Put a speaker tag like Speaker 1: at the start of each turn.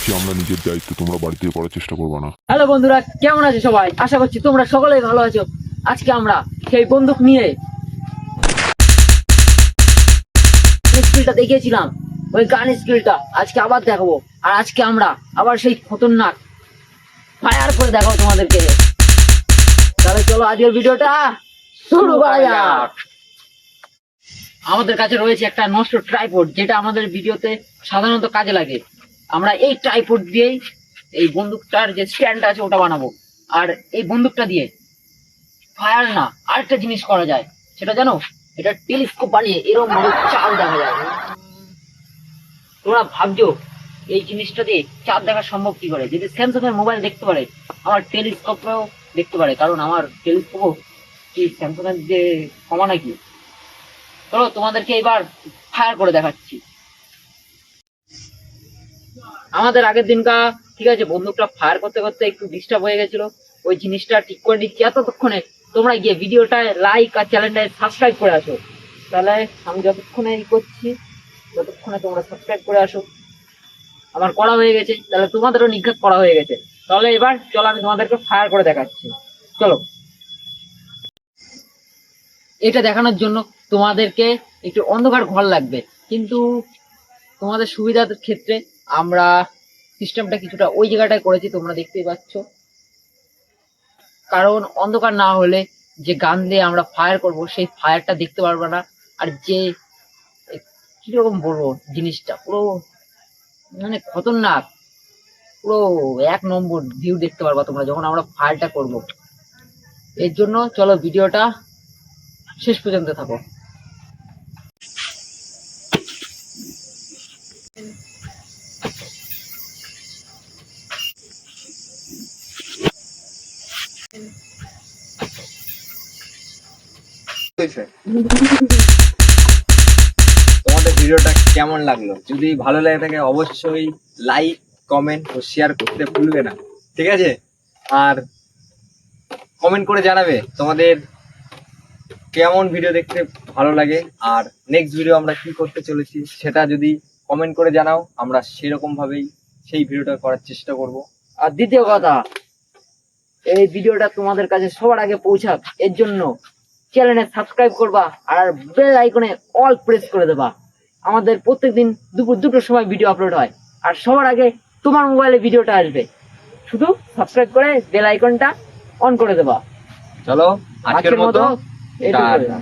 Speaker 1: দিচ্ছি আমরা নিজের দায়িত্ব, তোমরা বাড়িতে করার চেষ্টা করবে না।
Speaker 2: হ্যালো বন্ধুরা, কেমন আছো সবাই? আশা করছি তোমরা সকলেই ভালো আছো। আজকে আমরা সেই বন্দুক নিয়ে স্কিলটা দেখিয়েছিলাম, ওই গান স্কিলটা আজকে আবার দেখাবো। আর আজকে আমরা আবার সেই খতরনাক ফায়ার করে দেখাবো তোমাদেরকে। তাহলে চলো আজকের ভিডিওটা শুরু করা যাক। আমাদের কাছে রয়েছে একটা নষ্ট ট্রাইপড, যেটা আমাদের ভিডিওতে সাধারণত কাজে লাগে। আমরা এই ট্রাইপড দিয়েই এই বন্দুকটার যে স্ট্যান্ড আছে ওটা বানাবো। আর এই বন্দুকটা দিয়ে ফায়ার না, আরেকটা জিনিস করা যায়। সেটা জানো? এটা টেলিস্কোপ বানিয়ে এরকম ভাবে চাঁদ দেখা যায়। তোমরা ভাবছো এই জিনিসটা দিয়ে চাঁদ দেখা সম্ভব কি করে? যদি স্যামসাং এর মোবাইল দেখতে পারে, আমার টেলিস্কোপও দেখতে পারে, কারণ আমার টেলিস্কোপও কি স্যামসাং এর যে ক্ষমা নাকি। চলো তোমাদেরকে এবার ফায়ার করে দেখাচ্ছি। আমাদের আগের দিনকা ঠিক আছে, বন্দুকটা ফায়ার করতে করতে একটু ডিস্টার্ব হয়ে গেছিল, ওই জিনিসটা ঠিক করে নিচ্ছি। এতক্ষণে তোমরা গিয়ে ভিডিওটায় লাইক আর চ্যানেলটায় সাবস্ক্রাইব করে আসো। তাহলে আমি যতক্ষণে করছি ততক্ষণে তোমরা সাবস্ক্রাইব করে আসো। আমার করা হয়ে গেছে, তাহলে তোমাদেরও নিক্ষেপ করা হয়ে গেছে। তাহলে এবার চলো আমি তোমাদেরকে ফায়ার করে দেখাচ্ছি। চলো, এটা দেখানোর জন্য তোমাদেরকে একটু অন্ধকার ঘর লাগবে, কিন্তু তোমাদের সুবিধার ক্ষেত্রে আমরা সিস্টেমটা কিছুটা ওই জায়গাটায় করেছি, তোমরা দেখতেই পাচ্ছ। কারণ অন্ধকার না হলে যে গান দিয়ে আমরা ফায়ার করব সেই ফায়ারটা দেখতে পারবে না। আর যে কিরকম বলবো, জিনিসটা পুরো মানে খতরনাক, পুরো 1 নম্বর ভিউ দেখতে পারবা তোমরা যখন আমরা ফায়ারটা করব। এর জন্য চলো ভিডিওটা শেষ পর্যন্ত থাকো।
Speaker 3: তোমাদের ভিডিওটা কেমন লাগলো? যদি ভালো লাগে থাকে অবশ্যই লাইক, কমেন্ট ও শেয়ার করতে ভুলবে না, ঠিক আছে? আর কমেন্ট করে জানাবে তোমাদের কেমন ভিডিও দেখতে ভালো লাগে, আর নেক্সট ভিডিও আমরা কি করতে চলেছি সেটা যদি কমেন্ট করে জানাও, আমরা সেরকম ভাবেই সেই ভিডিওটা করার চেষ্টা করব।
Speaker 2: আর দ্বিতীয় কথা, এই ভিডিওটা তোমাদের কাছে সবার আগে পৌঁছাক, এর জন্য চ্যানেলে সাবস্ক্রাইব করবা আর বেল আইকনে অল প্রেস করে দেবা। আমাদের প্রত্যেকদিন দুপুর 2টোর সময় ভিডিও আপলোড হয়, আর সবার আগে তোমার মোবাইলে ভিডিওটা আসবে। শুধু সাবস্ক্রাইব করে বেল আইকনটা অন করে দেবা।
Speaker 3: চলো আজকের মতো
Speaker 2: এইটুকু।